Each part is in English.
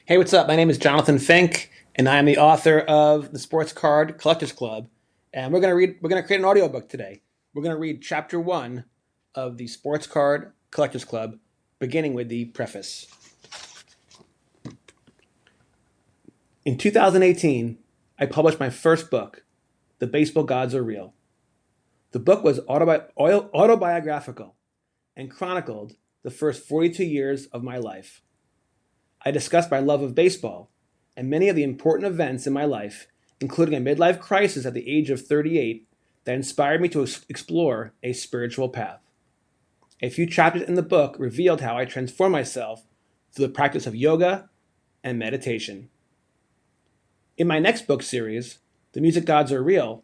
Hey, what's up? My name is Jonathan Fink, and I am the author of the Sports Card Collectors Club. And we're gonna create an audiobook today. We're gonna read chapter one of the Sports Card Collectors Club, beginning with the preface. In 2018, I published my first book, The Baseball Gods Are Real. The book was autobiographical and chronicled the first 42 years of my life. I discussed my love of baseball and many of the important events in my life, including a midlife crisis at the age of 38 that inspired me to explore a spiritual path. A few chapters in the book revealed how I transformed myself through the practice of yoga and meditation. In my next book series, The Music Gods Are Real,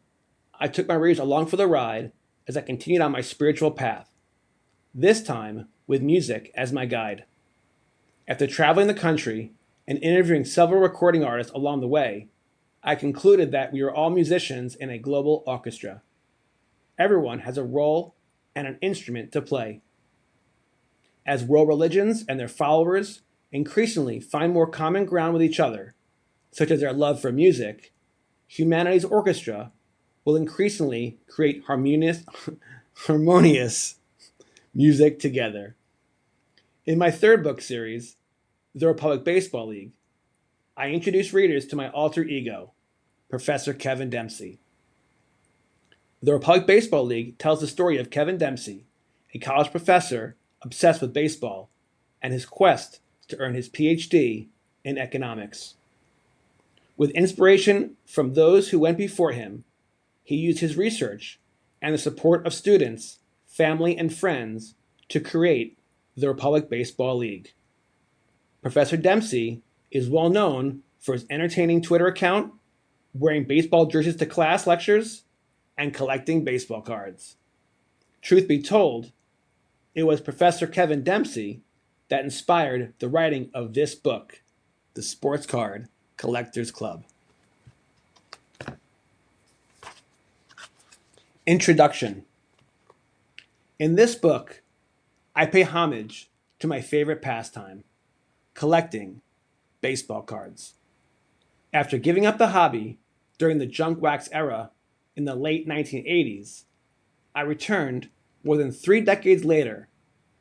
I took my readers along for the ride as I continued on my spiritual path, this time with music as my guide. After traveling the country and interviewing several recording artists along the way, I concluded that we are all musicians in a global orchestra. Everyone has a role and an instrument to play. As world religions and their followers increasingly find more common ground with each other, such as their love for music, humanity's orchestra will increasingly create harmonious music together. In my third book series, The Republic Baseball League, I introduce readers to my alter ego, Professor Kevin Dempsey. The Republic Baseball League tells the story of Kevin Dempsey, a college professor obsessed with baseball, and his quest to earn his PhD in economics. With inspiration from those who went before him, he used his research and the support of students, family, and friends to create the Republic Baseball League. Professor Dempsey is well known for his entertaining Twitter account, wearing baseball jerseys to class lectures, and collecting baseball cards. Truth be told, it was Professor Kevin Dempsey that inspired the writing of this book, The Sports Card Collectors Club. Introduction. In this book, I pay homage to my favorite pastime, collecting baseball cards. After giving up the hobby during the junk wax era in the late 1980s, I returned more than 3 decades later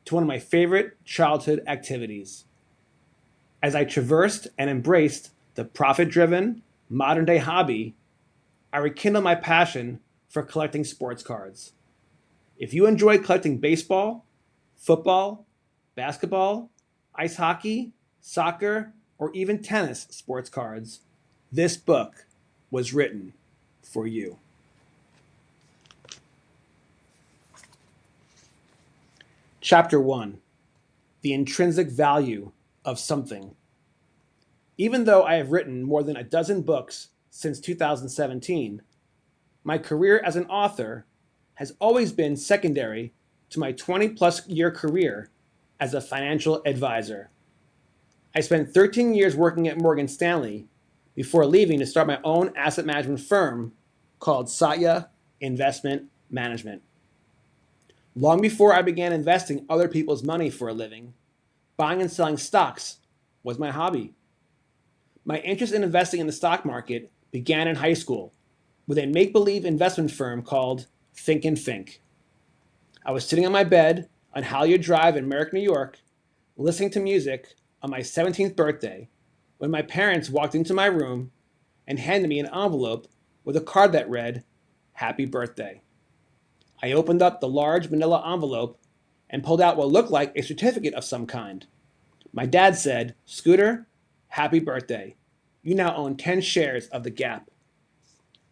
to one of my favorite childhood activities. As I traversed and embraced the profit-driven, modern-day hobby, I rekindled my passion for collecting sports cards. If you enjoy collecting baseball, football, basketball, ice hockey, soccer, or even tennis sports cards, this book was written for you. Chapter 1. The Intrinsic Value of Something. Even though I have written more than a dozen books since 2017, my career as an author has always been secondary to my 20-plus year career as a financial advisor. I spent 13 years working at Morgan Stanley before leaving to start my own asset management firm called Satya Investment Management. Long before I began investing other people's money for a living, buying and selling stocks was my hobby. My interest in investing in the stock market began in high school with a make-believe investment firm called Fink. I was sitting on my bed on Halyard Drive in Merrick, New York, listening to music on my 17th birthday when my parents walked into my room and handed me an envelope with a card that read, "Happy Birthday." I opened up the large manila envelope and pulled out what looked like a certificate of some kind. My dad said, "Scooter, happy birthday. You now own 10 shares of the Gap."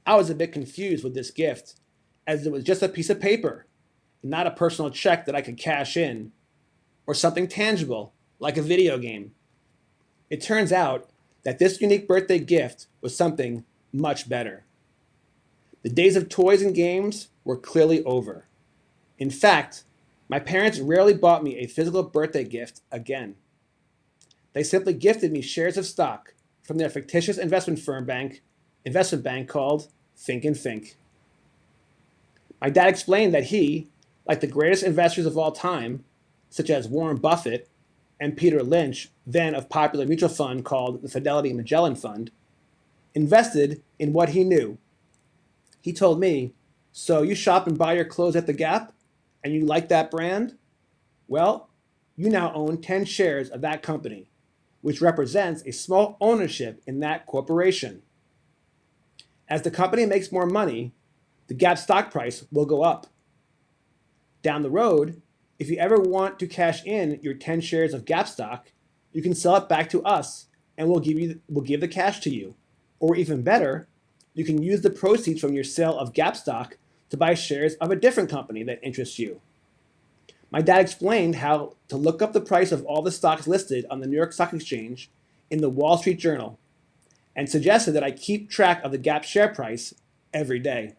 I was a bit confused with this gift, as it was just a piece of paper, not a personal check that I could cash in, or something tangible like a video game. It turns out that this unique birthday gift was something much better. The days of toys and games were clearly over. In fact, my parents rarely bought me a physical birthday gift again. They simply gifted me shares of stock from their fictitious investment bank called Fink. My dad explained that he, like the greatest investors of all time, such as Warren Buffett, and Peter Lynch, then of popular mutual fund called the Fidelity Magellan Fund, invested in what he knew. He told me, "So you shop and buy your clothes at the Gap, and you like that brand? Well, you now own 10 shares of that company, which represents a small ownership in that corporation. As the company makes more money, the Gap stock price will go up. Down the road, if you ever want to cash in your 10 shares of Gap stock, you can sell it back to us and we'll give the cash to you. Or even better, you can use the proceeds from your sale of Gap stock to buy shares of a different company that interests you." My dad explained how to look up the price of all the stocks listed on the New York Stock Exchange in the Wall Street Journal and suggested that I keep track of the Gap share price every day.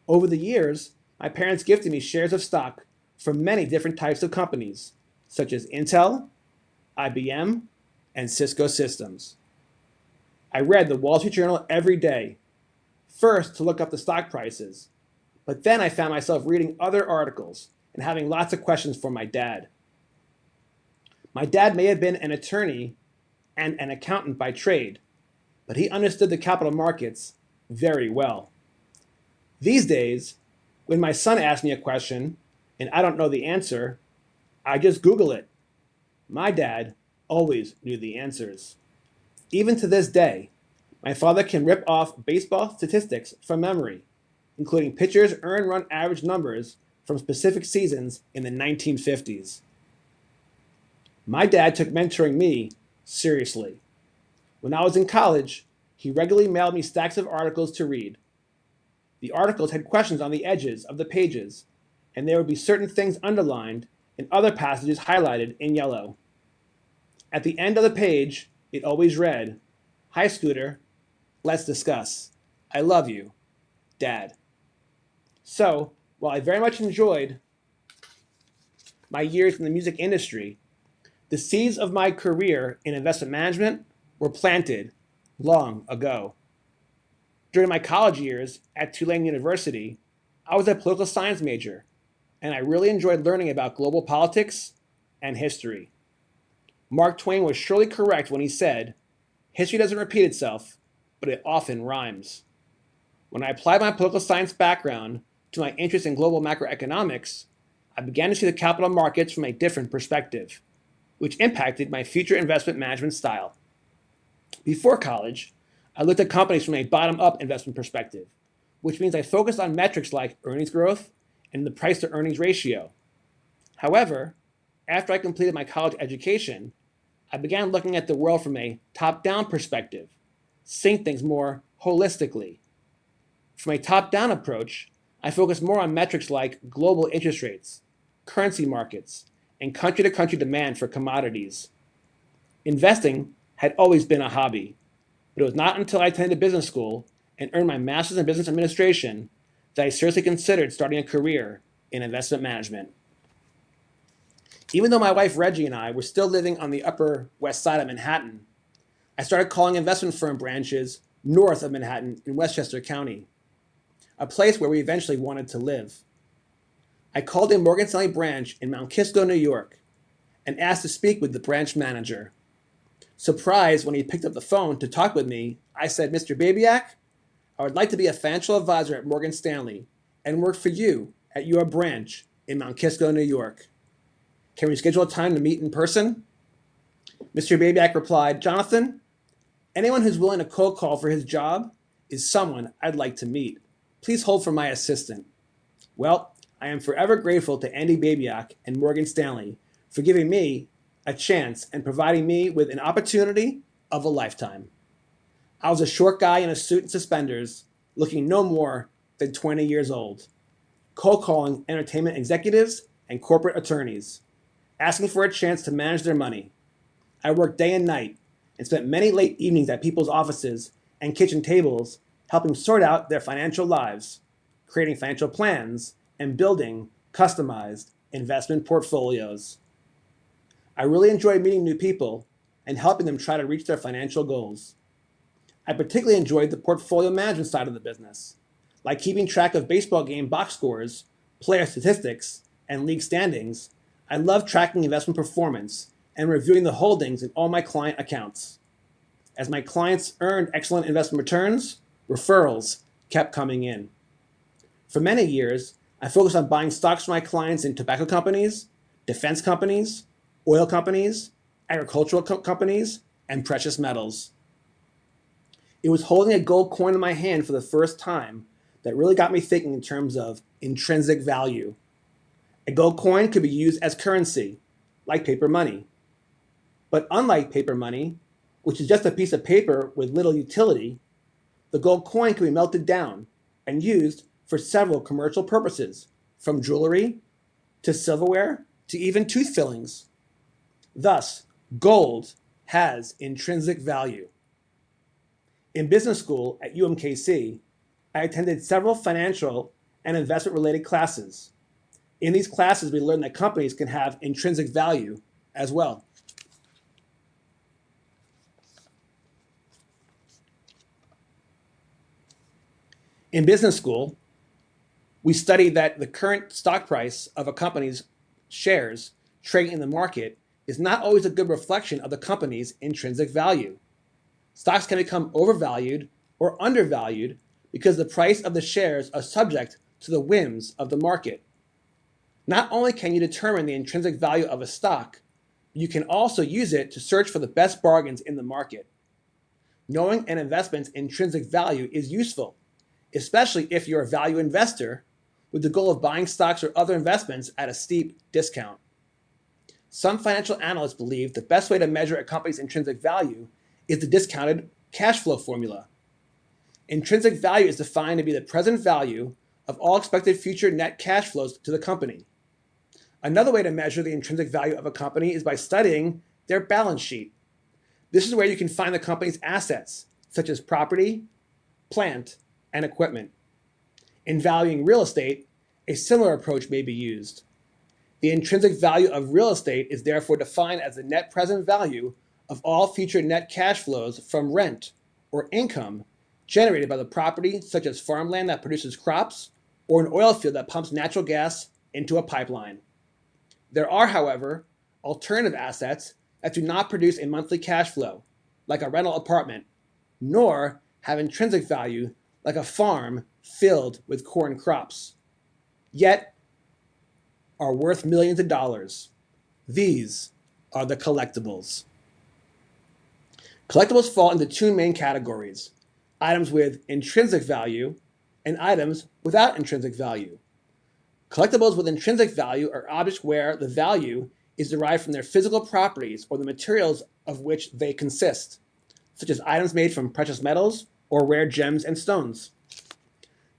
Over the years, my parents gifted me shares of stock from many different types of companies, such as Intel, IBM, and Cisco Systems. I read the Wall Street Journal every day, first to look up the stock prices, but then I found myself reading other articles and having lots of questions for my dad. My dad may have been an attorney and an accountant by trade, but he understood the capital markets very well. These days, when my son asks me a question and I don't know the answer, I just Google it. My dad always knew the answers. Even to this day, my father can rip off baseball statistics from memory, including pitchers' earned run average numbers from specific seasons in the 1950s. My dad took mentoring me seriously. When I was in college, he regularly mailed me stacks of articles to read. The articles had questions on the edges of the pages, and there would be certain things underlined and other passages highlighted in yellow. At the end of the page, it always read, "Hi, Scooter. Let's discuss. I love you, Dad." So, while I very much enjoyed my years in the music industry, the seeds of my career in investment management were planted long ago. During my college years at Tulane University, I was a political science major, and I really enjoyed learning about global politics and history. Mark Twain was surely correct when he said, "History doesn't repeat itself, but it often rhymes." When I applied my political science background to my interest in global macroeconomics, I began to see the capital markets from a different perspective, which impacted my future investment management style. Before college, I looked at companies from a bottom-up investment perspective, which means I focused on metrics like earnings growth and the price-to-earnings ratio. However, after I completed my college education, I began looking at the world from a top-down perspective, seeing things more holistically. From a top-down approach, I focus more on metrics like global interest rates, currency markets, and country-to-country demand for commodities. Investing had always been a hobby, but it was not until I attended business school and earned my master's in business administration that I seriously considered starting a career in investment management. Even though my wife Reggie and I were still living on the Upper West Side of Manhattan, I started calling investment firm branches north of Manhattan in Westchester County, a place where we eventually wanted to live. I called a Morgan Stanley branch in Mount Kisco, New York, and asked to speak with the branch manager. Surprised when he picked up the phone to talk with me, I said, "Mr. Babiak, I would like to be a financial advisor at Morgan Stanley and work for you at your branch in Mount Kisco, New York. Can we schedule a time to meet in person?" Mr. Babiak replied, "Jonathan, anyone who's willing to cold call for his job is someone I'd like to meet. Please hold for my assistant." Well, I am forever grateful to Andy Babiak and Morgan Stanley for giving me a chance and providing me with an opportunity of a lifetime. I was a short guy in a suit and suspenders, looking no more than 20 years old, cold calling entertainment executives and corporate attorneys, asking for a chance to manage their money. I worked day and night and spent many late evenings at people's offices and kitchen tables helping sort out their financial lives, creating financial plans, and building customized investment portfolios. I really enjoyed meeting new people and helping them try to reach their financial goals. I particularly enjoyed the portfolio management side of the business, like keeping track of baseball game box scores, player statistics, and league standings. I love tracking investment performance and reviewing the holdings in all my client accounts. As my clients earned excellent investment returns, referrals kept coming in. For many years, I focused on buying stocks for my clients in tobacco companies, defense companies, oil companies, agricultural companies, and precious metals. It was holding a gold coin in my hand for the first time that really got me thinking in terms of intrinsic value. A gold coin could be used as currency, like paper money. But unlike paper money, which is just a piece of paper with little utility, the gold coin can be melted down and used for several commercial purposes, from jewelry to silverware to even tooth fillings. Thus, gold has intrinsic value. In business school at UMKC, I attended several financial and investment-related classes. In these classes, we learned that companies can have intrinsic value as well. In business school, we studied that the current stock price of a company's shares trading in the market is not always a good reflection of the company's intrinsic value. Stocks can become overvalued or undervalued because the price of the shares are subject to the whims of the market. Not only can you determine the intrinsic value of a stock, you can also use it to search for the best bargains in the market. Knowing an investment's intrinsic value is useful, especially if you're a value investor with the goal of buying stocks or other investments at a steep discount. Some financial analysts believe the best way to measure a company's intrinsic value is the discounted cash flow formula. Intrinsic value is defined to be the present value of all expected future net cash flows to the company. Another way to measure the intrinsic value of a company is by studying their balance sheet. This is where you can find the company's assets, such as property, plant, and equipment. In valuing real estate, a similar approach may be used. The intrinsic value of real estate is therefore defined as the net present value of all future net cash flows from rent or income generated by the property, such as farmland that produces crops or an oil field that pumps natural gas into a pipeline. There are, however, alternative assets that do not produce a monthly cash flow, like a rental apartment, nor have intrinsic value, like a farm filled with corn crops, yet are worth millions of dollars. These are the collectibles. Collectibles fall into two main categories: items with intrinsic value and items without intrinsic value. Collectibles with intrinsic value are objects where the value is derived from their physical properties or the materials of which they consist, such as items made from precious metals or rare gems and stones.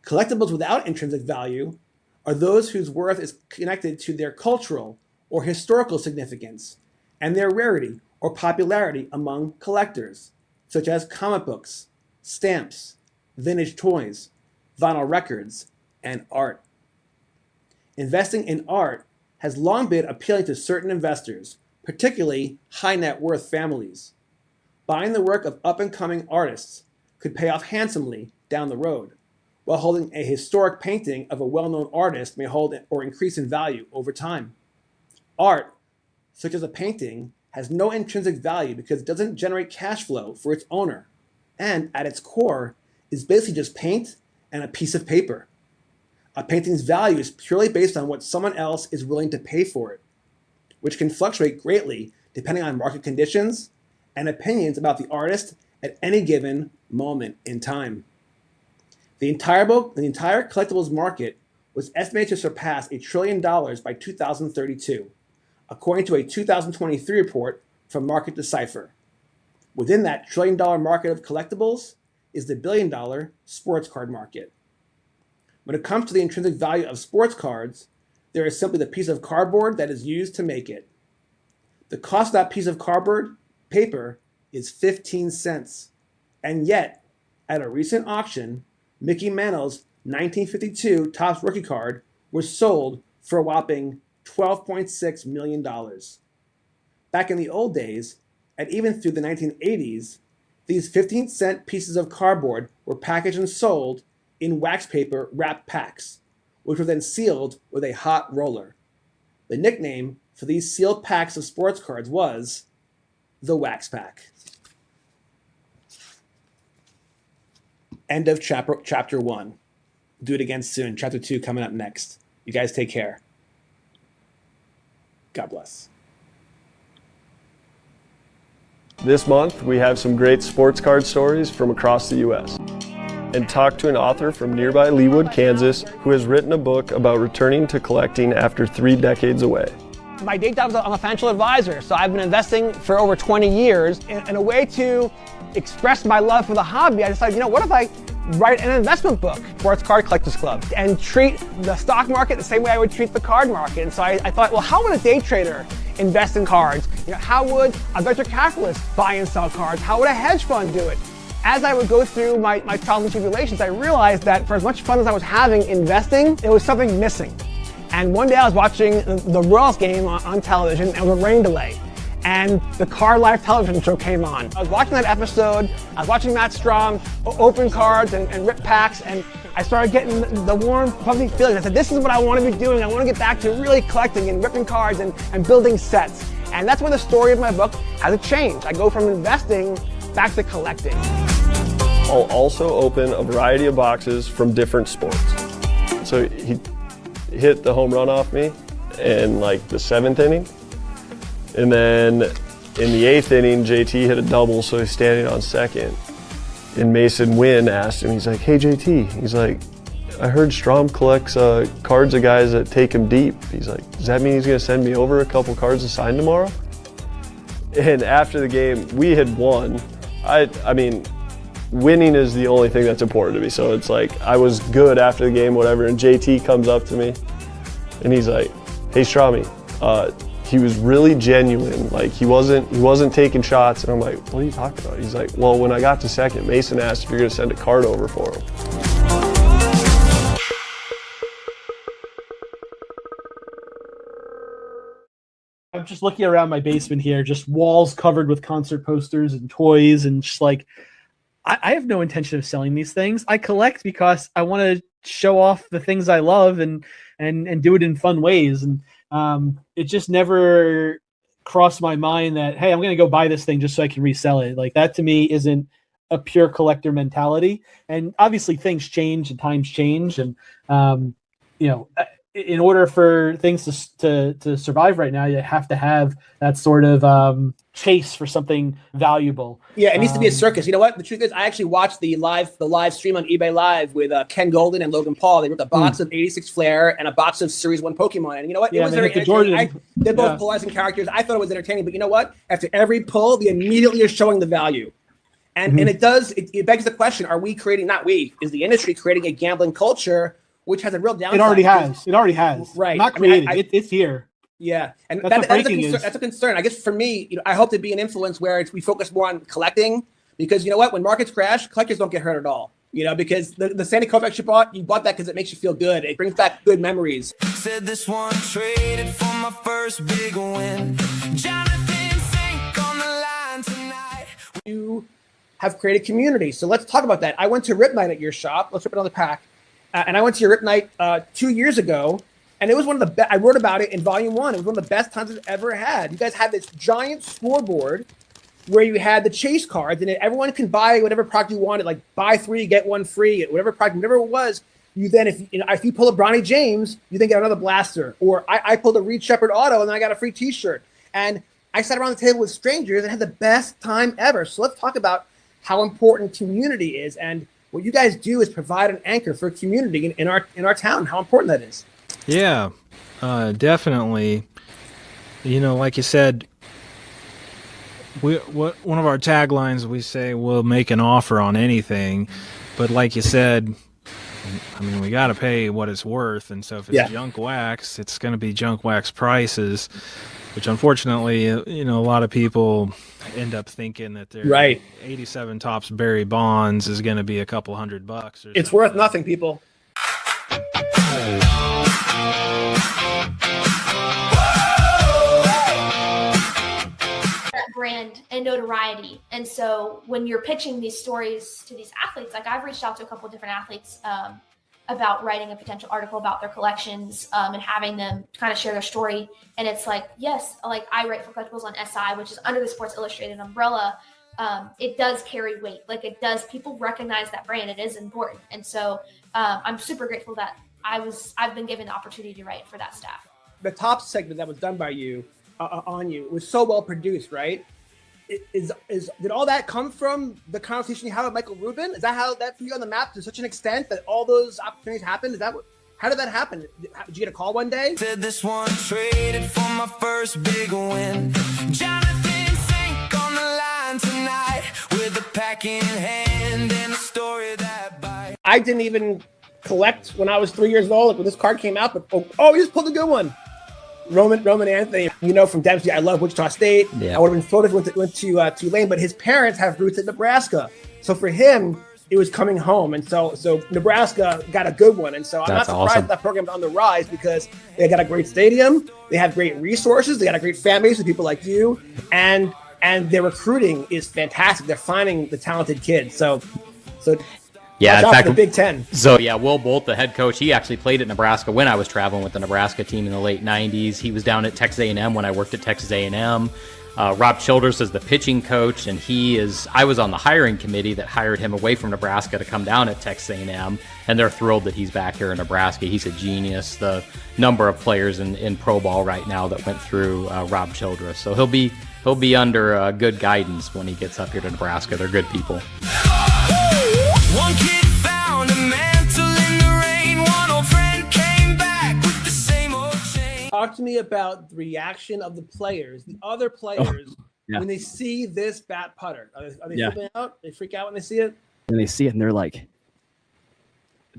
Collectibles without intrinsic value are those whose worth is connected to their cultural or historical significance and their rarity or popularity among collectors, such as comic books, stamps, vintage toys, vinyl records, and art. Investing in art has long been appealing to certain investors, particularly high net worth families. Buying the work of up-and-coming artists could pay off handsomely down the road, while holding a historic painting of a well-known artist may hold or increase in value over time. Art, such as a painting, has no intrinsic value because it doesn't generate cash flow for its owner, and at its core is basically just paint and a piece of paper. A painting's value is purely based on what someone else is willing to pay for it, which can fluctuate greatly depending on market conditions and opinions about the artist at any given moment in time. The entire collectibles market was estimated to surpass $1 trillion by 2032, according to a 2023 report from Market Decipher. Within that $1 trillion market of collectibles is the $1 billion sports card market. When it comes to the intrinsic value of sports cards, there is simply the piece of cardboard that is used to make it. The cost of that piece of cardboard paper is 15 cents. And yet, at a recent auction, Mickey Mantle's 1952 Topps rookie card was sold for a whopping $12.6 million. Back in the old days, and even through the 1980s, these 15-cent pieces of cardboard were packaged and sold in wax paper wrapped packs, which were then sealed with a hot roller. The nickname for these sealed packs of sports cards was the wax pack. End of chapter 1. Do it again soon. Chapter 2 coming up next. You guys take care. God bless. This month, we have some great sports card stories from across the U.S. and talk to an author from nearby Leawood, Kansas, who has written a book about returning to collecting after 3 decades away. My day job is I'm a financial advisor, so I've been investing for over 20 years. In a way to express my love for the hobby, I decided, what if I write an investment book, Sports Card Collectors Club, and treat the stock market the same way I would treat the card market. And so I thought, well, how would a day trader invest in cards? How would a venture capitalist buy and sell cards? How would a hedge fund do it? As I would go through my trials and tribulations, I realized that for as much fun as I was having investing, there was something missing. And one day I was watching the Royals game on television, and it was a rain delay. And the Card Life television show came on. I was watching that episode, I was watching Matt Strom open cards and rip packs, and I started getting the warm, fuzzy feeling. I said, this is what I want to be doing. I want to get back to really collecting and ripping cards and building sets. And that's where the story of my book has changed. I go from investing back to collecting. I'll also open a variety of boxes from different sports. So he hit the home run off me in like the 7th inning. And then in the 8th inning, JT hit a double, so he's standing on second. And Mason Wynn asked him, he's like, hey JT, he's like, I heard Strom collects cards of guys that take him deep. He's like, does that mean he's gonna send me over a couple cards to sign tomorrow? And after the game, we had won. I mean, winning is the only thing that's important to me. So it's like, I was good after the game, whatever, and JT comes up to me and he's like, hey Stromy, he was really genuine. Like he wasn't taking shots. And I'm like, what are you talking about? He's like, well, when I got to second, Mason asked if you're gonna send a card over for him. I'm just looking around my basement here, just walls covered with concert posters and toys, and just like, I have no intention of selling these things. I collect because I want to show off the things I love and do it in fun ways. And it just never crossed my mind that, hey, I'm going to go buy this thing just so I can resell it. Like that to me isn't a pure collector mentality. And obviously things change and times change. And, in order for things to survive right now, you have to have that sort of chase for something valuable. Yeah, it needs to be a circus. You know what? The truth is, I actually watched the live stream on eBay Live with Ken Golden and Logan Paul. They ripped a box of 86 Flair and a box of Series 1 Pokemon. And you know what? It was very entertaining. They're both polarizing characters. I thought it was entertaining. But you know what? After every pull, they immediately are showing the value. And and it begs the question, are we creating, not we, is the industry creating a gambling culture which has a real downside? It already has. Right. Not created. It's here. Yeah, and that's a concern. I guess for me, I hope to be an influence where we focus more on collecting, because you know what, when markets crash, collectors don't get hurt at all. Because the Sandy Koufax you bought that because it makes you feel good. It brings back good memories. Said this one traded for my first big win. Jonathan Fink on the line tonight. You have created community, so let's talk about that. I went to Rip Night at your shop. Let's rip it on the pack. And I went to your Rip Night 2 years ago, and it was one of the best. I wrote about it in volume 1. It was one of the best times I've ever had. You guys had this giant scoreboard where you had the chase cards, and everyone can buy whatever product you wanted, like buy 3, get 1 free, whatever product, whatever it was. You then, if you pull a Bronny James, you then get another blaster. Or I pulled a Reed Shepherd auto, and then I got a free T-shirt. And I sat around the table with strangers and had the best time ever. So let's talk about how important community is, and what you guys do is provide an anchor for community in our town. How important that is. Yeah, definitely. Like you said, one of our taglines, we say we'll make an offer on anything, but like you said, I mean, we got to pay what it's worth. And so if it's junk wax, it's going to be junk wax prices, which unfortunately, a lot of people end up thinking that their 87 Topps Barry Bonds is going to be a couple $100 or it's worth nothing, people. Brand and notoriety. And so when you're pitching these stories to these athletes, like I've reached out to a couple of different athletes about writing a potential article about their collections and having them kind of share their story. And it's like, yes, like I write for collectibles on SI, which is under the Sports Illustrated umbrella. It does carry weight. Like it does, people recognize that brand. It is important. And so I'm super grateful that I've been given the opportunity to write for that staff. The top segment that was done by you on you was so well produced, right? Did all that come from the conversation you had with Michael Rubin? Is that how that put you on the map to such an extent that all those opportunities happened? How did that happen? Did you get a call one day? Said this one traded for my first big win. Jonathan Fink on the line tonight with a pack in hand and a story that bites. I didn't even collect when I was 3 years old, like when this card came out, but you just pulled a good one. Roman Anthony, from Dempsey. I love Wichita State. Yeah. I would have been thrilled if he went to Tulane, but his parents have roots in Nebraska. So for him, it was coming home. And so Nebraska got a good one. And so I'm not surprised that program's on the rise because they got a great stadium. They have great resources. They got a great fan base with people like you. And their recruiting is fantastic. They're finding the talented kids. So yeah, in fact, the Big Ten. So yeah, Will Bolt, the head coach, he actually played at Nebraska when I was traveling with the Nebraska team in the late '90s. He was down at Texas A&M when I worked at Texas A&M. Rob Childress is the pitching coach, and I was on the hiring committee that hired him away from Nebraska to come down at Texas A&M, and they're thrilled that he's back here in Nebraska. He's a genius. The number of players in pro ball right now that went through Rob Childress, so he'll be under good guidance when he gets up here to Nebraska. They're good people. One kid found a mantle in the rain. One old friend came back with the same old chain. Talk to me about the reaction of the players, the other players, when they see this bat putter. Are they flipping out? They freak out when they see it? And they see it and they're like,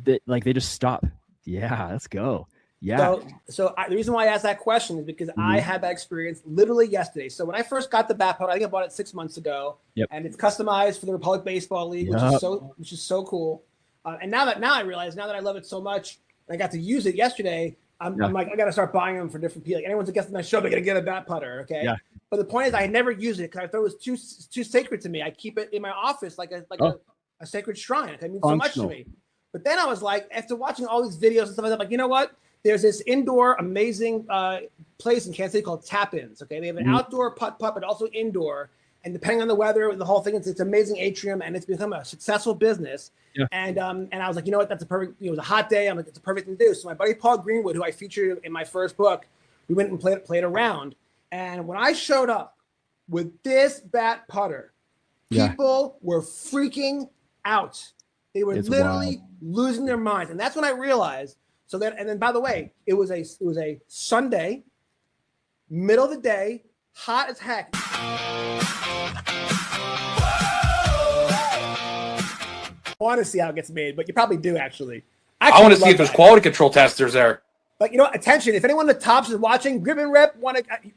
they just stop. Yeah, let's go. Yeah. So the reason why I asked that question is because I had that experience literally yesterday. So when I first got the bat putter, I think I bought it 6 months ago, and it's customized for the Republic Baseball League, which is so cool. And now that I realize, now that I love it so much, and I got to use it yesterday, I'm like, I got to start buying them for different people. Like anyone's a guest on my show, they're gonna get a bat putter, okay? Yeah. But the point is, I had never used it because I thought it was too sacred to me. I keep it in my office like a sacred shrine. It means so much to me. But then I was like, after watching all these videos and stuff like that, I'm like, you know what? There's this indoor amazing place in Kansas City called Tap-Ins. Okay, they have an outdoor putt, but also indoor. And depending on the weather, the whole thing, it's an amazing atrium, and it's become a successful business. Yeah. And I was like, you know what? That's a perfect. It was a hot day. I'm like, it's a perfect thing to do. So my buddy Paul Greenwood, who I featured in my first book, we went and played around. And when I showed up with this bat putter, people were freaking out. They were literally losing their minds, and that's when I realized. So then, and then, by the way, it was a Sunday, middle of the day, hot as heck. I want to see how it gets made, but you probably do actually. I want to see if there's quality control testers there. But attention! If anyone at the Tops is watching, Grip and Rip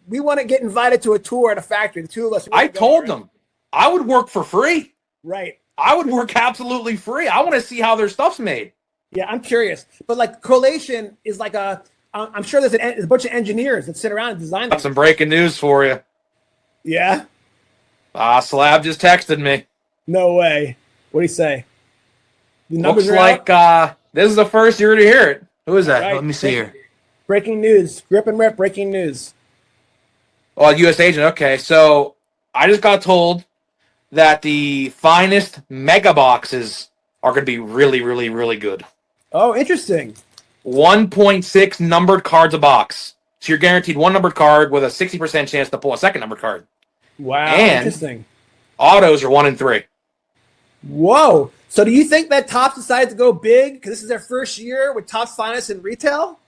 we want to get invited to a tour at a factory. The two of us. I told them I would work for free. Right. I would work absolutely free. I want to see how their stuff's made. Yeah, I'm curious. But like collation is like I'm sure there's a bunch of engineers that sit around and design them. Got some breaking news for you. Yeah? Slab just texted me. No way. What do you say? Looks like this is the first year to hear it. Who is that? Right. Let me see here. Breaking news. Grip and Rip, breaking news. Oh, U.S. agent. Okay, so I just got told that the finest mega boxes are going to be really, really, really good. Oh, interesting. 1.6 numbered cards a box. So you're guaranteed one numbered card with a 60% chance to pull a second numbered card. Wow, and interesting. Autos are 1 in 3. Whoa. So do you think that Topps decided to go big because this is their first year with Topps Finest in retail?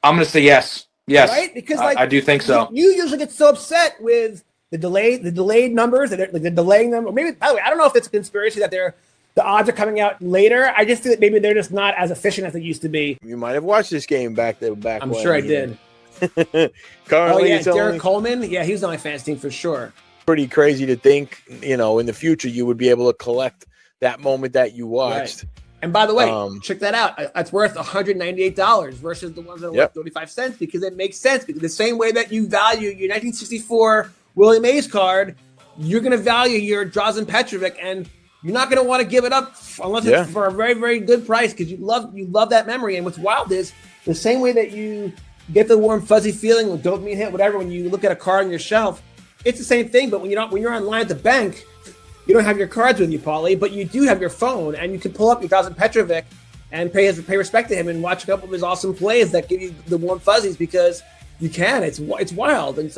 I'm going to say yes. Yes. Right? Because I do think so. You usually get so upset with the delayed numbers, they're delaying them. Or maybe, by the way, I don't know if it's a conspiracy that the odds are coming out later. I just think that maybe they're just not as efficient as they used to be. You might have watched this game back I'm sure I did. Currently, it's Derek Coleman. Yeah, he was on my fantasy team for sure. Pretty crazy to think, in the future you would be able to collect that moment that you watched. Right. And by the way, check that out. It's worth $198 versus the ones that are worth 35 cents because it makes sense. Because the same way that you value your 1964 Willie Mays card, you're going to value your Drazen Petrovic and you're not going to want to give it up unless Yeah. it's for a very, very good price because you love that memory. And what's wild is the same way that you get the warm, fuzzy feeling with dopamine hit, whatever, when you look at a card on your shelf, it's the same thing. But when you're online at the bank, you don't have your cards with you, Paulie, but you do have your phone, and you can pull up your Vasil Petrovic and pay respect to him and watch a couple of his awesome plays that give you the warm fuzzies because you can. It's wild. And